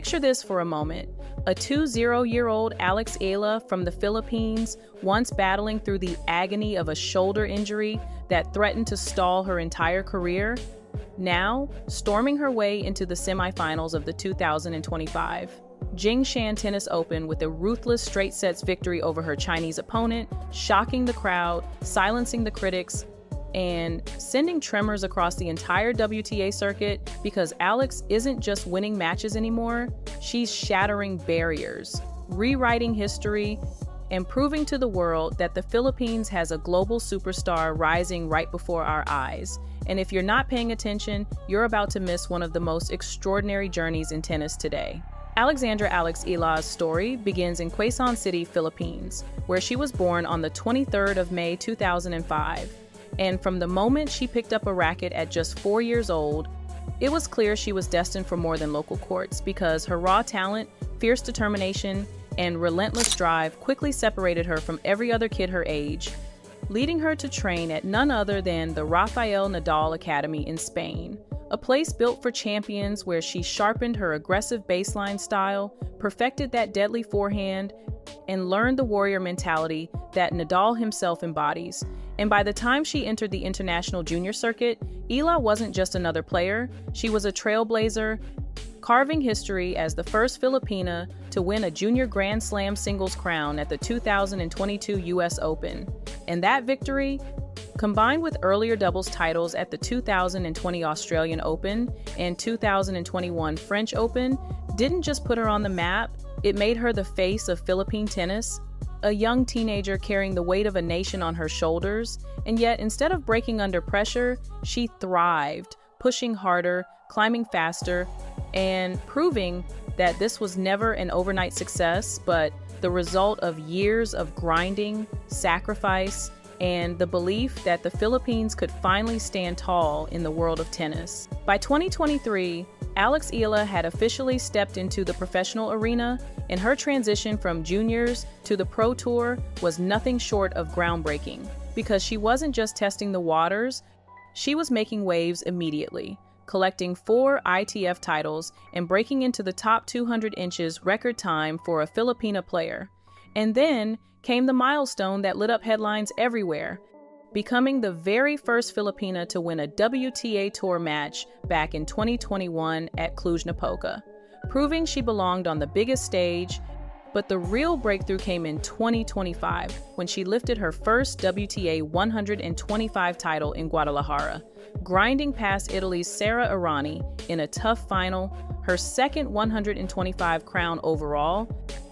Picture this for a moment. A 20-year-old Alex Eala from the Philippines, once battling through the agony of a shoulder injury that threatened to stall her entire career, now storming her way into the semifinals of the 2025 JINGSHAN Tennis Open with a ruthless straight sets victory over her Chinese opponent, shocking the crowd, silencing the critics, and sending tremors across the entire WTA circuit because Alex isn't just winning matches anymore, she's shattering barriers, rewriting history, and proving to the world that the Philippines has a global superstar rising right before our eyes. And if you're not paying attention, you're about to miss one of the most extraordinary journeys in tennis today. Alexandra Alex Eala's story begins in Quezon City, Philippines, where she was born on the 23rd of May 2005. And from the moment she picked up a racket at just 4 years old, it was clear she was destined for more than local courts because her raw talent, fierce determination, and relentless drive quickly separated her from every other kid her age, leading her to train at none other than the Rafael Nadal Academy in Spain, a place built for champions where she sharpened her aggressive baseline style, perfected that deadly forehand, and learned the warrior mentality that Nadal himself embodies. And by the time she entered the international junior circuit, Eala wasn't just another player, she was a trailblazer, carving history as the first Filipina to win a junior Grand Slam singles crown at the 2022 US Open. And that victory, combined with earlier doubles titles at the 2020 Australian Open and 2021 French Open, didn't just put her on the map, it made her the face of Philippine tennis, a young teenager carrying the weight of a nation on her shoulders, and yet instead of breaking under pressure, she thrived, pushing harder, climbing faster, and proving that this was never an overnight success, but the result of years of grinding, sacrifice, and the belief that the Philippines could finally stand tall in the world of tennis. By 2023, Alex Eala had officially stepped into the professional arena, and her transition from juniors to the Pro Tour was nothing short of groundbreaking, because she wasn't just testing the waters, she was making waves immediately, collecting 4 ITF titles and breaking into the top 200 inches record time for a Filipina player. And then came the milestone that lit up headlines everywhere, becoming the very first Filipina to win a WTA Tour match back in 2021 at Cluj-Napoca, proving she belonged on the biggest stage. But the real breakthrough came in 2025, when she lifted her first WTA 125 title in Guadalajara, grinding past Italy's Sara Errani in a tough final, her second 125 crown overall,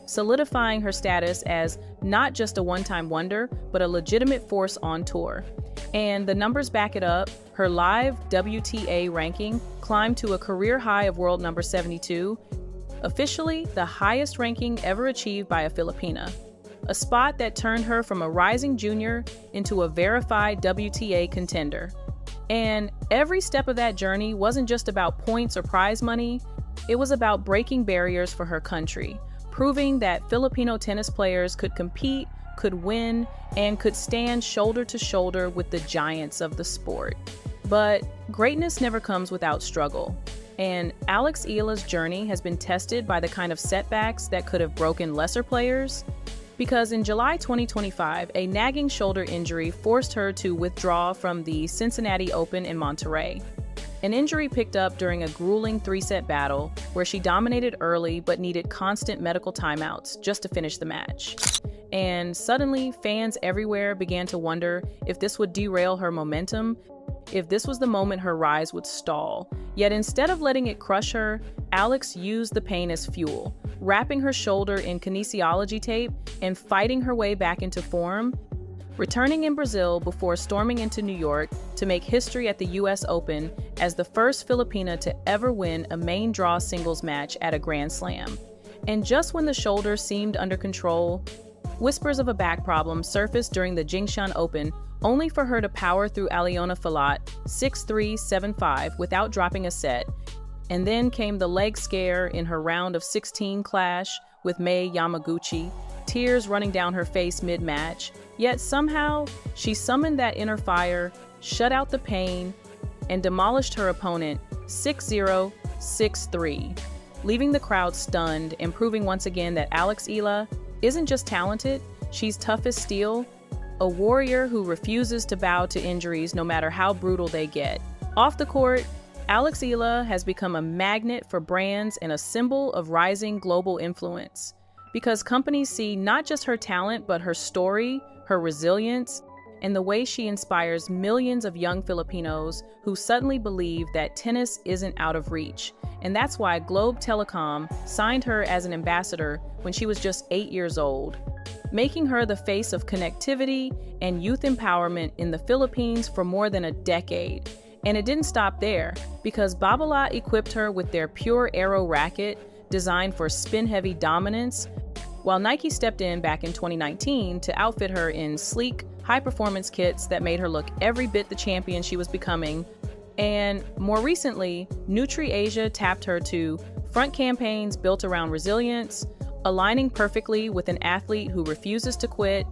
solidifying her status as not just a one-time wonder, but a legitimate force on tour. And the numbers back it up. Her live WTA ranking climbed to a career high of world number 72, officially the highest ranking ever achieved by a Filipina, a spot that turned her from a rising junior into a verified WTA contender. And every step of that journey wasn't just about points or prize money, it was about breaking barriers for her country, proving that Filipino tennis players could compete, could win, and could stand shoulder to shoulder with the giants of the sport. But greatness never comes without struggle. And Alex Eala's journey has been tested by the kind of setbacks that could have broken lesser players, because in July 2025, a nagging shoulder injury forced her to withdraw from the Cincinnati Open in Monterrey. An injury picked up during a grueling 3-set battle where she dominated early but needed constant medical timeouts just to finish the match. And suddenly, fans everywhere began to wonder if this would derail her momentum, if this was the moment her rise would stall. Yet instead of letting it crush her, Alex used the pain as fuel, wrapping her shoulder in kinesiology tape and fighting her way back into form, returning in Brazil before storming into New York to make history at the US Open as the first Filipina to ever win a main draw singles match at a Grand Slam. And just when the shoulder seemed under control, whispers of a back problem surfaced during the JINGSHAN Open, only for her to power through Aliona Filat 6-3, 7-5 without dropping a set. And then came the leg scare in her round of 16 clash with Mei Yamaguchi, tears running down her face mid-match. Yet somehow, she summoned that inner fire, shut out the pain, and demolished her opponent 6-0, 6-3. leaving the crowd stunned and proving once again that Alex Eala isn't just talented, she's tough as steel, a warrior who refuses to bow to injuries no matter how brutal they get. Off the court, Alex Eala has become a magnet for brands and a symbol of rising global influence, because companies see not just her talent, but her story, her resilience, and the way she inspires millions of young Filipinos who suddenly believe that tennis isn't out of reach. And that's why Globe Telecom signed her as an ambassador when she was just 8 years old, making her the face of connectivity and youth empowerment in the Philippines for more than a decade. And it didn't stop there, because Babolat equipped her with their Pure Aero racket, designed for spin-heavy dominance, while Nike stepped in back in 2019 to outfit her in sleek, high-performance kits that made her look every bit the champion she was becoming. And more recently, Nutri-Asia tapped her to front campaigns built around resilience, aligning perfectly with an athlete who refuses to quit.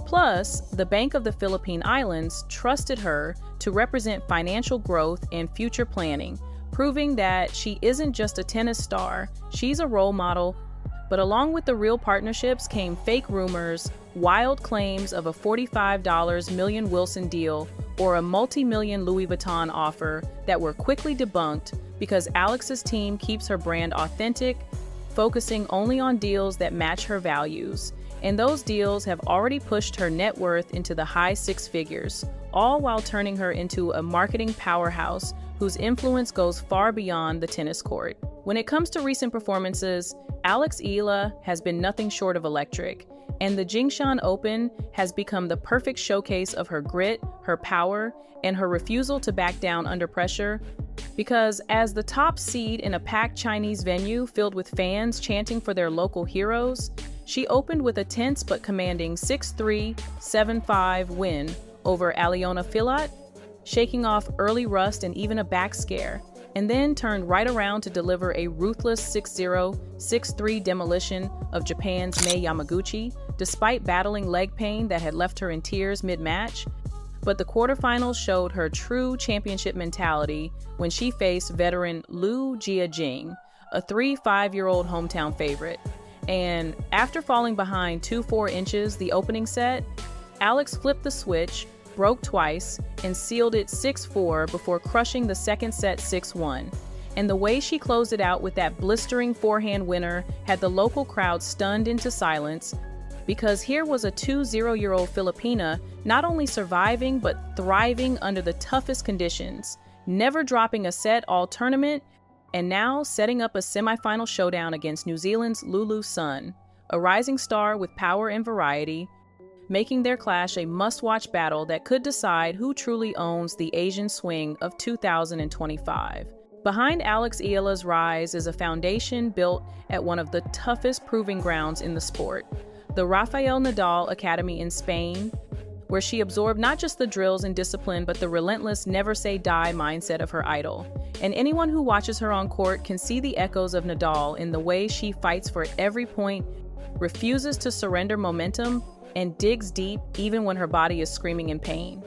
Plus, the Bank of the Philippine Islands trusted her to represent financial growth and future planning, proving that she isn't just a tennis star, she's a role model. But along with the real partnerships came fake rumors, wild claims of a $45 million Wilson deal or a multi-million Louis Vuitton offer that were quickly debunked because Alex's team keeps her brand authentic, focusing only on deals that match her values. And those deals have already pushed her net worth into the high six figures, all while turning her into a marketing powerhouse whose influence goes far beyond the tennis court. When it comes to recent performances, Alex Eala has been nothing short of electric, and the JINGSHAN Open has become the perfect showcase of her grit, her power, and her refusal to back down under pressure. Because as the top seed in a packed Chinese venue filled with fans chanting for their local heroes, she opened with a tense but commanding 6-3, 7-5 win over Aliona Filat, shaking off early rust and even a back scare, and then turned right around to deliver a ruthless 6-0, 6-3 demolition of Japan's Mei Yamaguchi, despite battling leg pain that had left her in tears mid-match. But the quarterfinals showed her true championship mentality when she faced veteran Liu Jiajing, a 3-5-year-old hometown favorite. And after falling behind 2-4 inches the opening set, Alex flipped the switch, broke twice, and sealed it 6-4 before crushing the second set 6-1. And the way she closed it out with that blistering forehand winner had the local crowd stunned into silence, because here was a 20-year-old Filipina not only surviving but thriving under the toughest conditions, never dropping a set all tournament, and now setting up a semifinal showdown against New Zealand's Lulu Sun, a rising star with power and variety, making their clash a must-watch battle that could decide who truly owns the Asian swing of 2025. Behind Alex Eala's rise is a foundation built at one of the toughest proving grounds in the sport, the Rafael Nadal Academy in Spain, where she absorbed not just the drills and discipline, but the relentless never-say-die mindset of her idol. And anyone who watches her on court can see the echoes of Nadal in the way she fights for every point, refuses to surrender momentum, and digs deep even when her body is screaming in pain.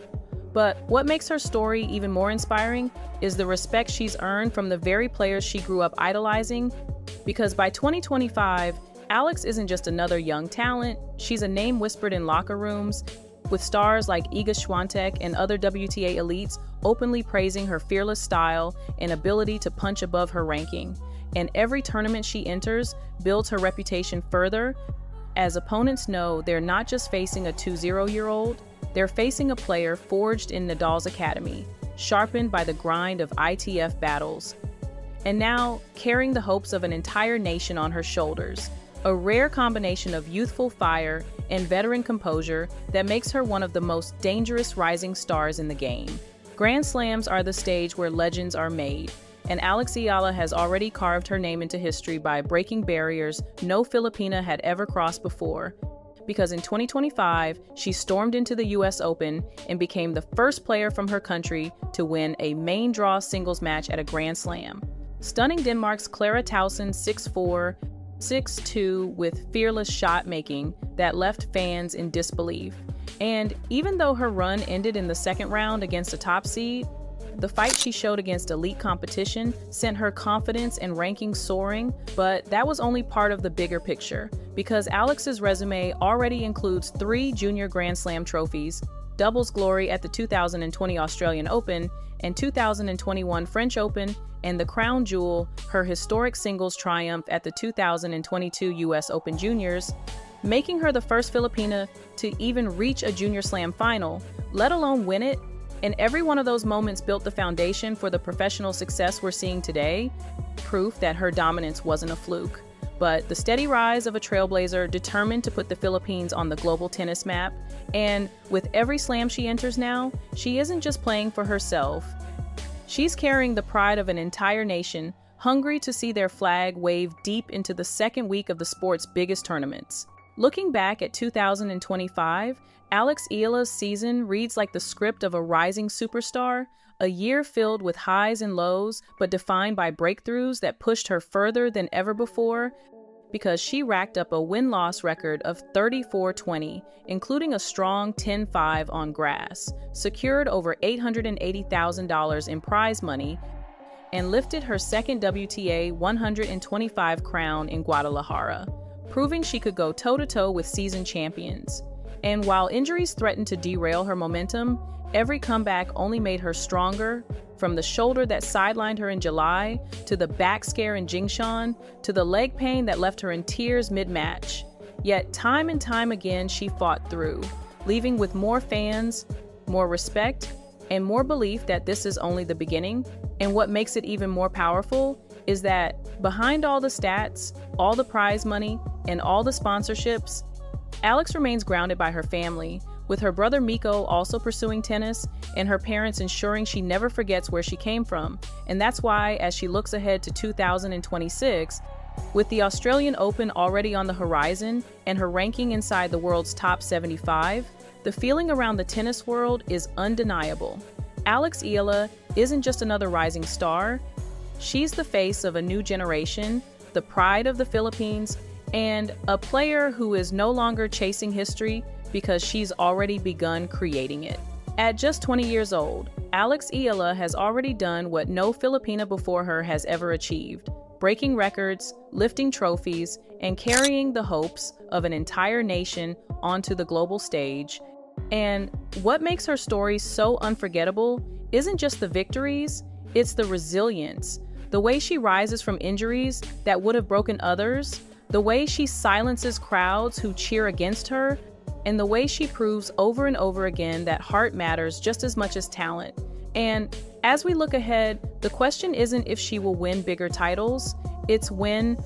But what makes her story even more inspiring is the respect she's earned from the very players she grew up idolizing, because by 2025, Alex isn't just another young talent, she's a name whispered in locker rooms, with stars like Iga Swiatek and other WTA elites openly praising her fearless style and ability to punch above her ranking. And every tournament she enters builds her reputation further, as opponents know they're not just facing a 20-year-old, they're facing a player forged in Nadal's academy, sharpened by the grind of ITF battles, and now carrying the hopes of an entire nation on her shoulders, a rare combination of youthful fire and veteran composure that makes her one of the most dangerous rising stars in the game. Grand Slams are the stage where legends are made, and Alex Eala has already carved her name into history by breaking barriers no Filipina had ever crossed before, because in 2025, she stormed into the US Open and became the first player from her country to win a main draw singles match at a Grand Slam, stunning Denmark's Clara Tauson 6-4, 6-2 with fearless shot-making that left fans in disbelief. And even though her run ended in the second round against a top seed, The fight she showed against elite competition sent her confidence and rankings soaring, but that was only part of the bigger picture, because Alex's resume already includes 3 junior Grand Slam trophies, doubles glory at the 2020 Australian Open and 2021 French Open, and the crown jewel, her historic singles triumph at the 2022 US Open Juniors, making her the first Filipina to even reach a Junior Slam final, let alone win it. And every one of those moments built the foundation for the professional success we're seeing today, proof that her dominance wasn't a fluke, but the steady rise of a trailblazer determined to put the Philippines on the global tennis map. And with every slam she enters now, she isn't just playing for herself. She's carrying the pride of an entire nation, hungry to see their flag wave deep into the second week of the sport's biggest tournaments. Looking back at 2025, Alex Eala's season reads like the script of a rising superstar, a year filled with highs and lows, but defined by breakthroughs that pushed her further than ever before, because she racked up a win-loss record of 34-20, including a strong 10-5 on grass, secured over $880,000 in prize money, and lifted her second WTA 125 crown in Guadalajara, proving she could go toe-to-toe with seasoned champions. And while injuries threatened to derail her momentum, every comeback only made her stronger, from the shoulder that sidelined her in July, to the back scare in JINGSHAN, to the leg pain that left her in tears mid-match. Yet time and time again she fought through, leaving with more fans, more respect, and more belief that this is only the beginning. And what makes it even more powerful is that behind all the stats, all the prize money, and all the sponsorships, Alex remains grounded by her family, with her brother Miko also pursuing tennis and her parents ensuring she never forgets where she came from. And that's why, as she looks ahead to 2026, with the Australian Open already on the horizon and her ranking inside the world's top 75, the feeling around the tennis world is undeniable. Alex Eala isn't just another rising star. She's the face of a new generation, the pride of the Philippines, and a player who is no longer chasing history because she's already begun creating it. At just 20 years old, Alex Eala has already done what no Filipina before her has ever achieved, breaking records, lifting trophies, and carrying the hopes of an entire nation onto the global stage. And what makes her story so unforgettable isn't just the victories, it's the resilience, the way she rises from injuries that would have broken others, the way she silences crowds who cheer against her, and the way she proves over and over again that heart matters just as much as talent. And as we look ahead, the question isn't if she will win bigger titles, it's when,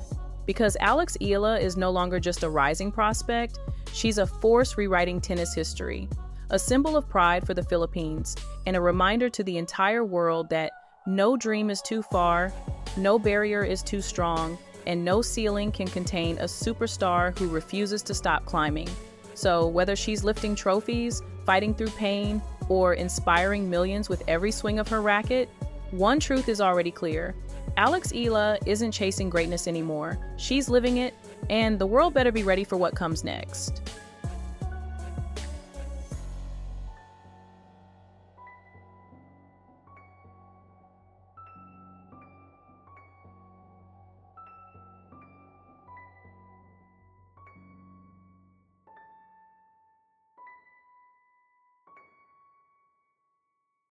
because Alex Eala is no longer just a rising prospect, she's a force rewriting tennis history, a symbol of pride for the Philippines, and a reminder to the entire world that no dream is too far, no barrier is too strong, and no ceiling can contain a superstar who refuses to stop climbing. So whether she's lifting trophies, fighting through pain, or inspiring millions with every swing of her racket, one truth is already clear. Alex Eala isn't chasing greatness anymore. She's living it, and the world better be ready for what comes next.